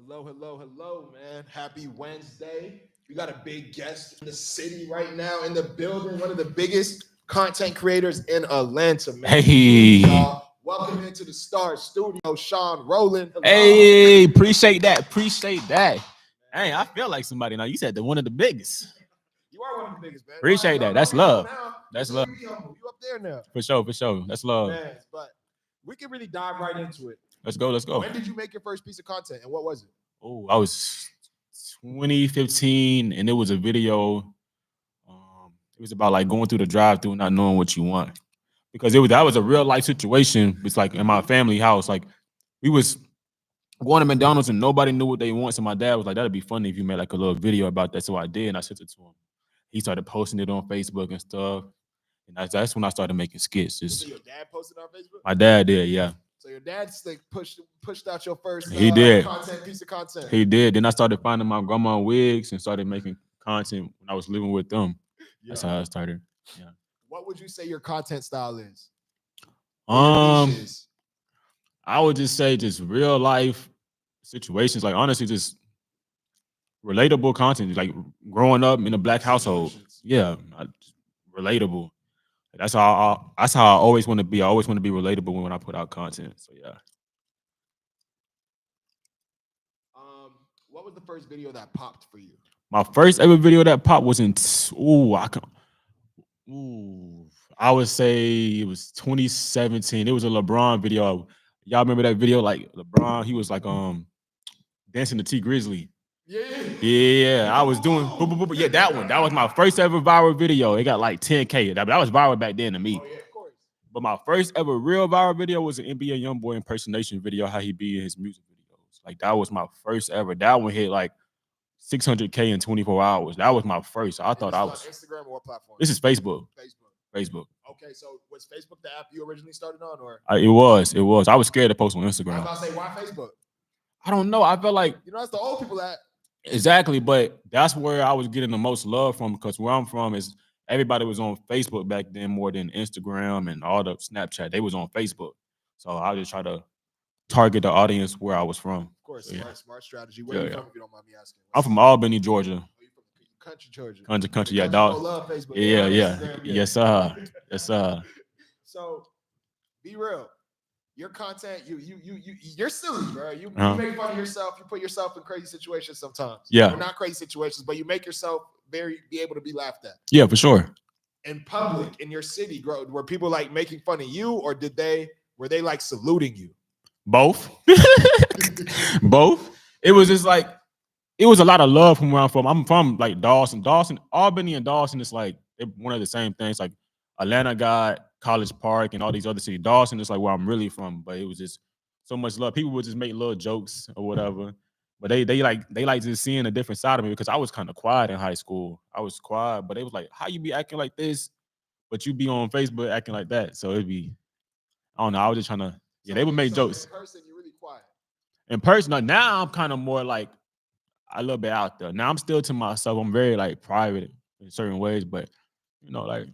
Hello, man. Happy Wednesday. We got a big guest in the city right now in the building. One of the biggest content creators in Atlanta, man. Hey, Welcome into the Star Studio, Shon Rolling. Hello. hey, appreciate that. Hey, I feel like somebody now. You said the one of the biggest. You are one of the biggest, man. Appreciate that. That's love. That's love. You up there now. For sure. That's love. Man, but we can really dive right into it. Let's go. When did you make your first piece of content and what was it? Oh, I was 2015, and it was a video. It was about like going through the drive-through, not knowing what you want, because that was a real life situation. It's like in my family house, like we was going to McDonald's and nobody knew what they want. So my dad was like, "That'd be funny if you made like a little video about that." So I did, and I sent it to him. He started posting it on Facebook and stuff, and that's when I started making skits. So your dad posted on Facebook? My dad did, yeah. So your dad's like pushed out your first He did. piece of content. He did. Then I started finding my grandma wigs and started making content when I was living with them. Yeah. That's how I started. Yeah. What would you say your content style is? I would just say just real life situations. Like honestly, just relatable content. Like growing up in a black household. Yeah, relatable. That's how I always want to be. I always want to be relatable when I put out content. So yeah. What was the first video that popped for you? My first ever video that popped was I would say it was 2017. It was a LeBron video. Y'all remember that video? Like LeBron, he was like dancing to T Grizzly. Yeah, I was doing yeah, that one. That was my first ever viral video. It got like 10K. That was viral back then to me. Oh, yeah, of course. But my first ever real viral video was an NBA YoungBoy impersonation video, how he be in his music videos. Like that was my first ever. That one hit like 600K in 24 hours. That was my first. I thought I was on Instagram or what platform? This is Facebook. Facebook. Okay, so was Facebook the app you originally started on, or it was. I was scared to post on Instagram. I was about to say, why Facebook? I don't know. I felt like that's the old people app. Exactly, but that's where I was getting the most love from, because where I'm from is everybody was on Facebook back then more than Instagram and all the Snapchat. They was on Facebook. So I just try to target the audience where I was from. Of course, smart strategy. Where are you from, if you don't mind me asking? I'm from Albany, Georgia. Country, Georgia. Country, yeah, dog. Love Facebook. Yeah. Yes, sir. So, be real. Your content, you're silly, bro. You make fun of yourself. You put yourself in crazy situations sometimes. Yeah. Or not crazy situations, but you make yourself be able to be laughed at. Yeah, for sure. In public, in your city, were people like making fun of you, or were they like saluting you? Both. Both. It was just like, it was a lot of love from where I'm from. I'm from like Dawson, Albany and Dawson is like one of the same things. Like Atlanta got College Park and all these other cities. Dawson is like where I'm really from, but it was just so much love. People would just make little jokes or whatever, but they like just seeing a different side of me, because I was kind of quiet in high school. I was quiet, but they was like, "How you be acting like this, but you be on Facebook acting like that?" So it'd be, I don't know. I was just trying to, they would make jokes. In person, you're really quiet. In person, now I'm kind of more like a little bit out there. Now I'm still to myself. I'm very like private in certain ways, but like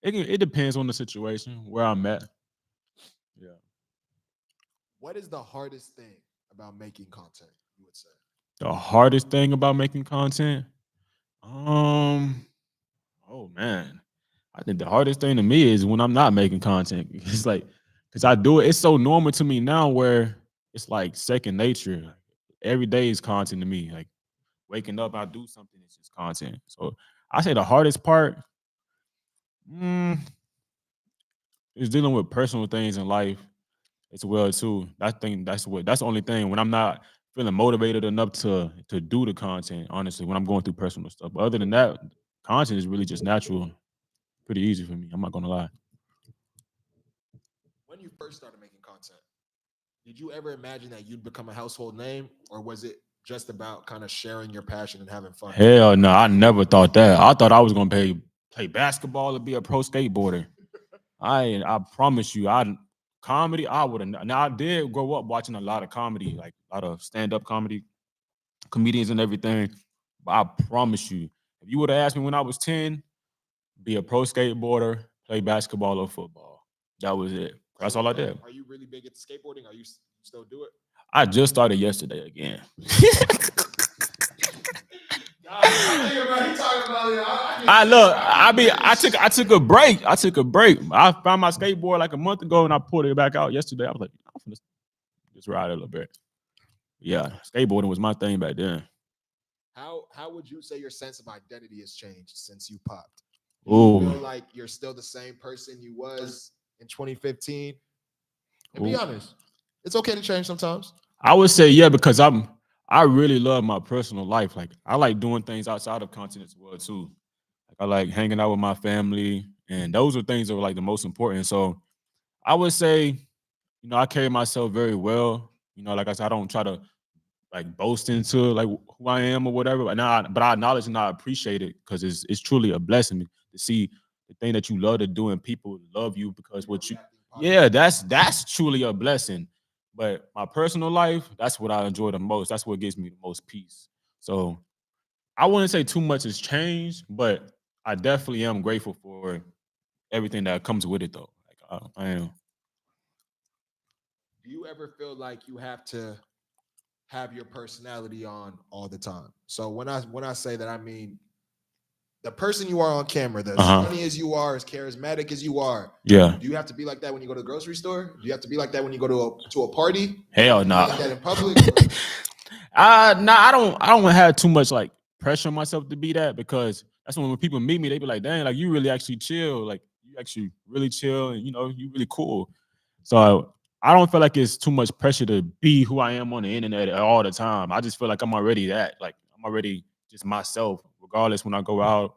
it depends on the situation where I'm at. Yeah. What is the hardest thing about making content, you would say? The hardest thing about making content? Oh man. I think the hardest thing to me is when I'm not making content. It's like, because I do it, it's so normal to me now where it's like second nature. Every day is content to me. Like waking up, I do something, it's just content. So I say the hardest part is dealing with personal things in life as well too. That's the only thing when I'm not feeling motivated enough to do the content, honestly, when I'm going through personal stuff. But other than that, content is really just natural. Pretty easy for me. I'm not gonna lie. When you first started making content, did you ever imagine that you'd become a household name, or was it just about kind of sharing your passion and having fun? Hell no, I never thought that. I thought I was gonna play basketball or be a pro skateboarder. I promise you, comedy, I would have. Now I did grow up watching a lot of comedy, like a lot of stand-up comedians and everything. But I promise you, if you would have asked me when I was 10, be a pro skateboarder, play basketball or football. That was it. That's all I did. Are you really big into skateboarding? Are you still do it? I just started yesterday again. I took a break. I found my skateboard like a month ago and I pulled it back out yesterday. I was like, I'm gonna just ride it a little bit. Yeah, skateboarding was my thing back then. How would you say your sense of identity has changed since you popped? Do Ooh. you feel like you're still the same person you was in 2015? And be honest, it's okay to change sometimes. I would say yeah, because I really love my personal life. Like I like doing things outside of content as well too. Like I like hanging out with my family, and those are things that are like the most important. So I would say, you know, I carry myself very well. You know, like I said, I don't try to like boast into like who I am or whatever. But I acknowledge and I appreciate it because it's truly a blessing to see the thing that you love to do and people love you because what you yeah, that's truly a blessing. But my personal life, that's what I enjoy the most. That's what gives me the most peace. So I wouldn't say too much has changed, but I definitely am grateful for everything that comes with it though. Like I am. Do you ever feel like you have to have your personality on all the time? So when I say that, I mean the person you are on camera, as funny as you are, as charismatic as you are. Yeah. Do you have to be like that when you go to the grocery store? Do you have to be like that when you go to a party? Hell no. Like that in public? I don't have too much like pressure on myself to be that because that's when people meet me, they be like, dang, like you really actually chill. Like you actually really chill and you know, you really cool. So I don't feel like it's too much pressure to be who I am on the internet all the time. I just feel like I'm already that. Like I'm already just myself, regardless when I go out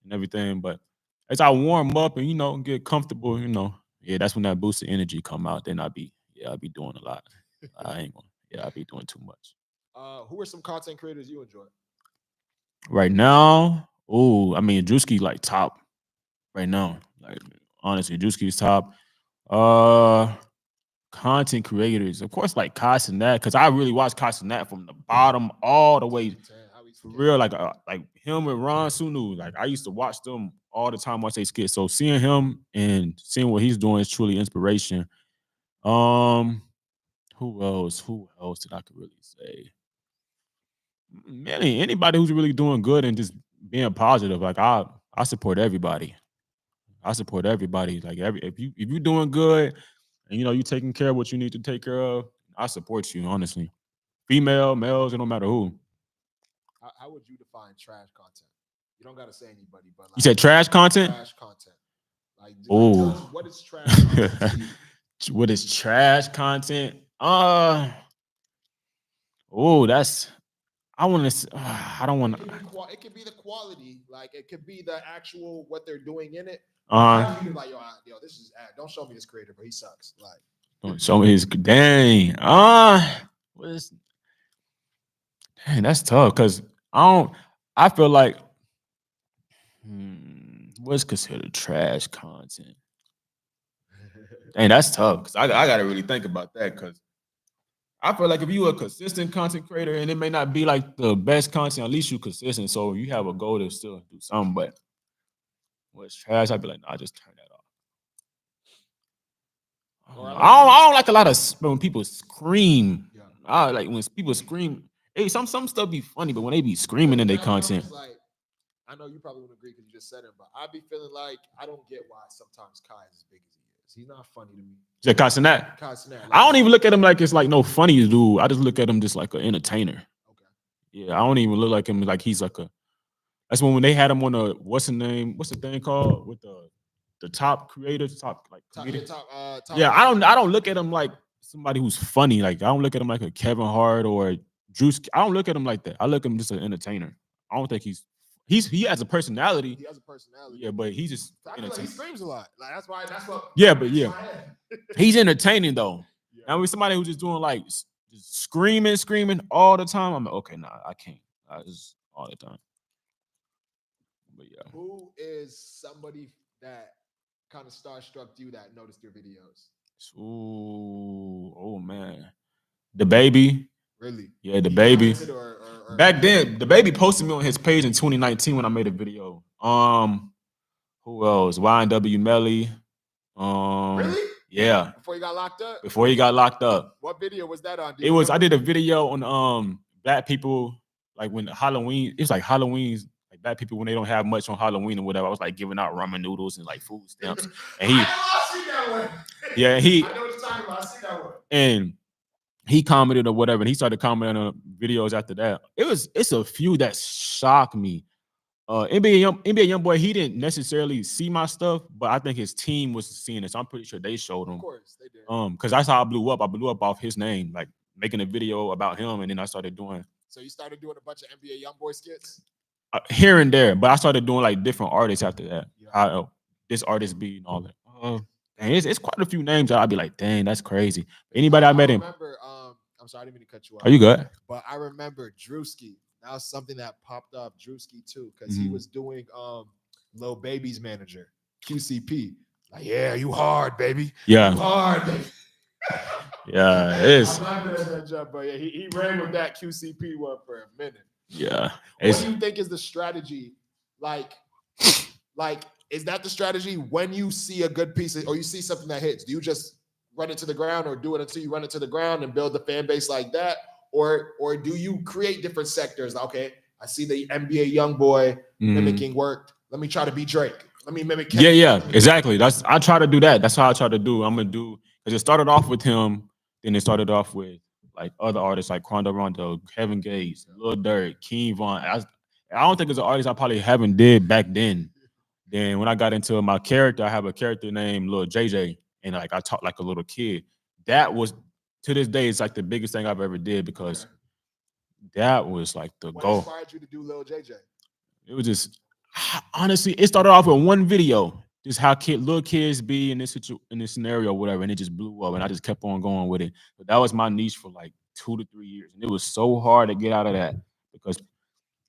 and everything. But as I warm up and you know get comfortable, you know, yeah, that's when that boost of energy come out. Then I'll be doing a lot. I ain't gonna, I'll be doing too much. Who are some content creators you enjoy? Right now, I mean, Drewski like top right now. Like honestly, Drewski's top. Uh, Content creators, of course, like Casanat, because I really watched Casanat from the bottom all the way for real. Like him and Ron Sunu, like I used to watch them all the time once they skit. So seeing him and seeing what he's doing is truly inspiration. Who else? Who else did I could really say? Anybody who's really doing good and just being positive. Like I support everybody. I support everybody. Like if you're doing good and you know you taking care of what you need to take care of, I support you, honestly. Female, males, it don't matter who. How would you define trash content? You don't gotta say anybody, but like, you said trash content? Trash content. Like tell us what is trash content to you? What is trash content? That's I want to. I don't want to. It could be the quality, like it could be the actual what they're doing in it. Like yo, this is don't show me this creator, but he sucks. Like don't show me his dang. What is? Dang, that's tough because I feel like what's considered trash content. Dang, that's tough because I gotta really think about that because I feel like if you a consistent content creator and it may not be like the best content, at least you consistent. So you have a goal to still do something. But what's trash, I'd be like, nah, just turn that off. I don't like a lot of when people scream. Yeah. I like when people scream. Hey, some stuff be funny, but when they be screaming in their content. Like, I know you probably wouldn't agree because you just said it, but I be feeling like I don't get why sometimes Kai is as big as he is. He's not funny to me. Yeah, Casanat. Like, I don't even look at him like it's like no funny dude. I just look at him just like an entertainer. Okay. Yeah, I don't even look like him like he's like a. That's when they had him on the what's the name? What's the thing called with the top creators, top. Yeah, I don't look at him like somebody who's funny. Like I don't look at him like a Kevin Hart or Drew. I don't look at him like that. I look at him just an entertainer. I don't think he has a personality. He has a personality. Yeah, but he just like he screams a lot. Like that's what. Yeah, but yeah, he's entertaining though. Yeah. I mean, somebody who's just doing like just screaming all the time. I'm like, okay, nah, I can't. Just all the time. But yeah, who is somebody that kind of starstruck you that noticed your videos? Oh man, the baby. Really? Yeah, the baby. Back then, the baby posted me on his page in 2019 when I made a video. Who else? YNW Melly. Really? Yeah. Before he got locked up? Before he got locked up. What video was that on? It was, I did a video on black people, like when Halloween, it was like Halloween's, like black people when they don't have much on Halloween or whatever. I was like giving out ramen noodles and like food stamps. And he, I see that one. yeah, I know what you're talking about. I see that one. And he commented or whatever, and he started commenting on videos after that. It's a few that shocked me. NBA Youngboy, he didn't necessarily see my stuff, but I think his team was seeing it. So I'm pretty sure they showed him. Of course, they did. Because that's how I blew up. I blew up off his name, like making a video about him, and then I started doing. So you started doing a bunch of NBA Youngboy skits? Here and there, but I started doing like different artists after that. Yeah. This artist be and all that. Dang, it's quite a few names that I'd be like, dang, that's crazy. Anybody I met him. Remember, I'm sorry, I didn't mean to cut you off. Are you good? But I remember Drewski. That was something that popped up, Drewski too, because he was doing Lil Baby's manager, QCP. Like, yeah, you hard, baby. Yeah. You hard, baby. Yeah, it is. I'm not good at that job, but yeah, he ran with that QCP one for a minute. Yeah. What do you think is the strategy? Like, is that the strategy when you see a good piece or you see something that hits? Do you just run it to the ground or do it until you run it to the ground and build the fan base like that? Or do you create different sectors? Okay, I see the NBA Youngboy mimicking work. Let me try to be Drake. Let me mimic. Yeah, exactly. I try to do that. That's how I try to do. I'm gonna do, because it started off with him, then it started off with like other artists like Quando Rondo, Kevin Gates, Lil Durk, King Von. I don't think it's an artist I probably haven't did back then. Then when I got into my character, I have a character named Lil JJ, and like I talk like a little kid. That was, to this day, it's like the biggest thing I've ever did, because that was like the goal. What inspired you to do Lil JJ? It was just, honestly, it started off with one video, just how little kids be in this scenario, or whatever, and it just blew up, and I just kept on going with it. But that was my niche for like 2 to 3 years, and it was so hard to get out of that because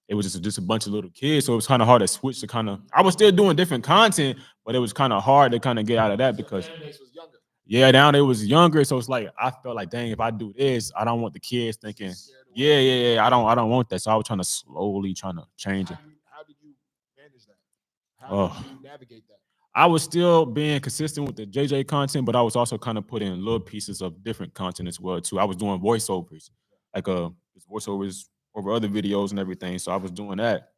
it was just a bunch of little kids, so it was kind of hard to switch to kind of. I was still doing different content, but it was kind of hard to kind of get out of that because the fan base was younger. Yeah, down there was younger, so it's like I felt like, dang, if I do this, I don't want the kids thinking, yeah, I don't want that. So I was trying to slowly change it. How did you manage that? How did you navigate that? I was still being consistent with the JJ content, but I was also kind of putting little pieces of different content as well too. I was doing voiceovers, like voiceovers over other videos and everything. So I was doing that,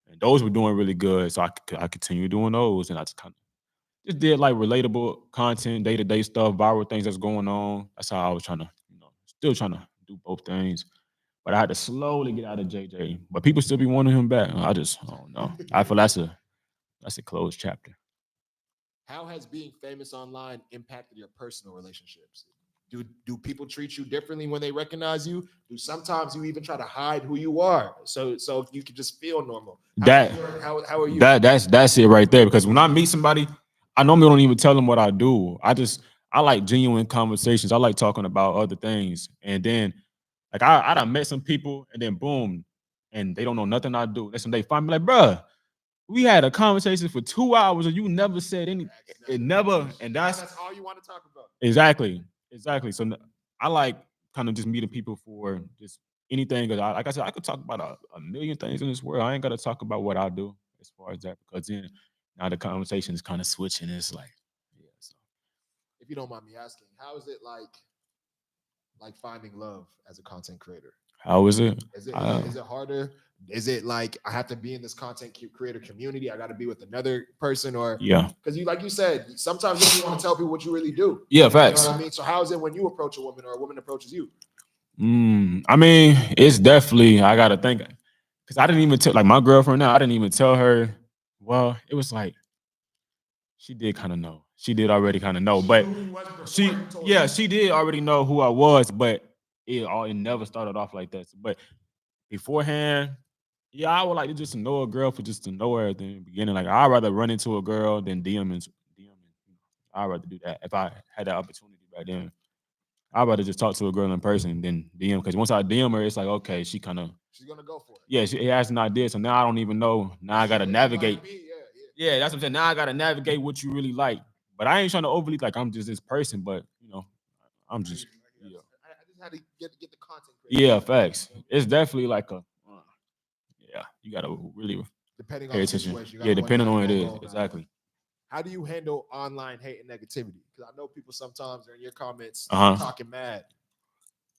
and those were doing really good. So I continued doing those, and I just did like relatable content, day-to-day stuff, viral things that's going on. That's how I was trying to, still trying to do both things. But I had to slowly get out of JJ. But people still be wanting him back. I don't know. I feel that's a closed chapter. How has being famous online impacted your personal relationships? Do people treat you differently when they recognize you? Do sometimes you even try to hide who you are so you can just feel normal? How are you? That's it right there. Because when I meet somebody, I normally don't even tell them what I do. I like genuine conversations. I like talking about other things. And then like I done met some people, and then boom, and they don't know nothing I do. Listen, they find me like, bruh, we had a conversation for 2 hours and you never said anything. And that's all you want to talk about. Exactly. So I like kind of just meeting people for just anything. Because like I said, I could talk about a million things in this world. I ain't got to talk about what I do as far as that, because then now the conversation is kind of switching. It's like, yeah. So. If you don't mind me asking, how is it like finding love as a content creator? How is it? Is it harder? Is it like I have to be in this content creator community? I got to be with another person, or because like you said, sometimes you want to tell people what you really do. Yeah, facts. You know what I mean? So how is it when you approach a woman or a woman approaches you? I mean, it's definitely, I gotta think, because I didn't even tell, like my girlfriend now, I didn't even tell her. Well, it was like she did kind of know. She did already kind of know, but she did already know who I was, but it never started off like that. But beforehand, I would like to just know a girl for just to know her at the beginning. Like I'd rather run into a girl than DM. I'd rather do that if I had that opportunity back then. I'd rather just talk to a girl in person than DM, because once I DM her, it's like, okay, she's gonna go for it. Yeah, she has an idea. So now I don't even know. Now I gotta navigate. Yeah, that's what I'm saying. Now I gotta navigate what you really like. But I ain't trying to overly like I'm just this person, but I'm just I just had to get the content. Yeah, facts. It's definitely like you gotta really depending pay on attention. The situation. Yeah, depending on what it is. Exactly. how do you handle online hate and negativity? Because I know people sometimes are in your comments talking mad.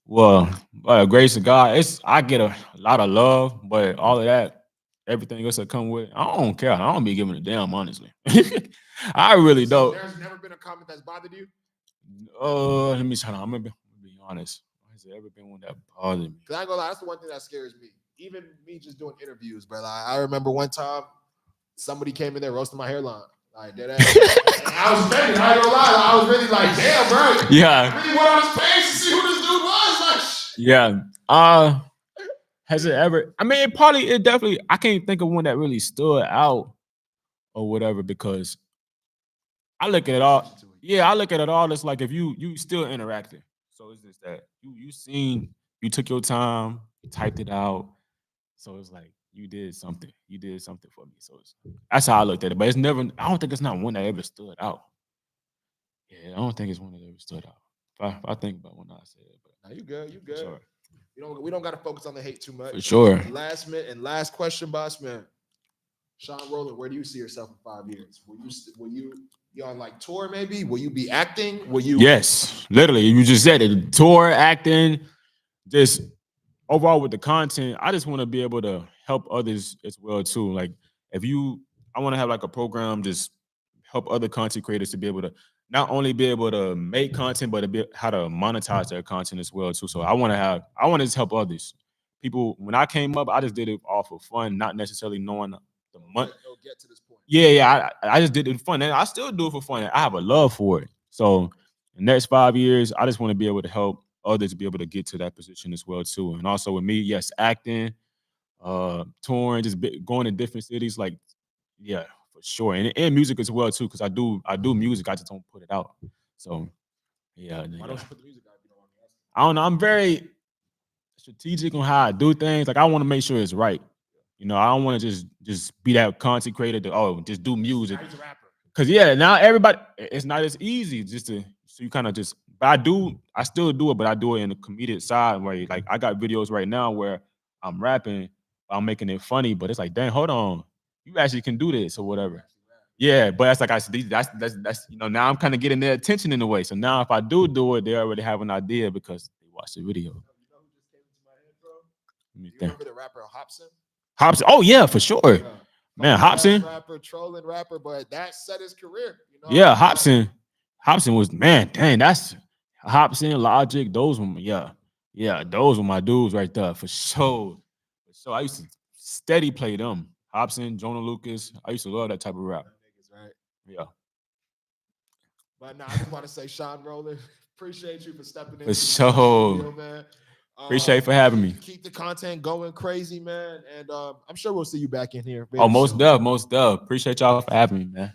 Well, by the grace of God, I get a lot of love, but all of that, everything else that come with it, I don't care. I don't be giving a damn, honestly. I really So don't. there's never been a comment that's bothered you? Let me try to. I'm gonna be honest. Has there ever been one that bothered me? Because I ain't gonna lie, that's the one thing that scares me. Even me just doing interviews, but like, I remember one time somebody came in there roasting my hairline. Like dead ass. I was offended. I ain't gonna lie. I was really like, damn, bro. Yeah. I really went on his page to see who this dude was. Like, yeah. Has it ever? I mean, it definitely. I can't think of one that really stood out or whatever because I look at it all. Yeah, I look at it all as like if you still interacting. So it's just that you took your time, you typed it out. So it's like you did something. You did something for me. So that's how I looked at it. But it's never. I don't think it's not one that ever stood out. Yeah, I don't think it's one that ever stood out. If I think about one I said, but no, you good. You good. Sure. We don't got to focus on the hate too much. For sure. Last minute and last question, boss man. Shon Rolling, where do you see yourself in 5 years? Will you be on like tour maybe? Will you be acting? Will you? Yes, literally. You just said it. Tour, acting, just overall with the content. I just want to be able to help others as well too. Like I want to have like a program just help other content creators to be able to not only be able to make content, but how to monetize their content as well too. So I want to just help others. People, when I came up, I just did it all for fun, not necessarily knowing the money. Get to this point. Yeah. I just did it for fun, and I still do it for fun. I have a love for it. So the next 5 years, I just want to be able to help others be able to get to that position as well too. And also with me, yes, acting, touring, just going to different cities, like yeah, for sure, and music as well too, because I do music. I just don't put it out. So yeah. Why don't you put the music out? If you don't want me asking? I don't know. I'm very strategic on how I do things. Like I want to make sure it's right. You know, I don't want to just be that content creator to just do music. He's a rapper. Cause yeah, now everybody, it's not as easy just to so you kind of just. But I still do it, but I do it in the comedic side where like I got videos right now where I'm rapping, I'm making it funny, but it's like, dang, hold on, you actually can do this or whatever. Yeah, but that's like I said, that's now I'm kind of getting their attention in a way. So now if I do it, they already have an idea because they watched the video. You know who just came into my head, bro? You remember the rapper Hobson? Hobson, oh yeah, for sure. Yeah. Man, Hobson, rapper, trolling rapper, but that set his career. You know? Yeah, Hobson was dang, that's Hobson, Logic. Those were those were my dudes right there for sure. So I used to steady play them. Hobson, Jonah Lucas. I used to love that type of rap. Right? Yeah. But now I just want to say, Shon Rolling, appreciate you for stepping in. For sure, studio, man. Appreciate for having me. Keep the content going crazy, man. And I'm sure we'll see you back in here. Most dub. Appreciate y'all for having me, man.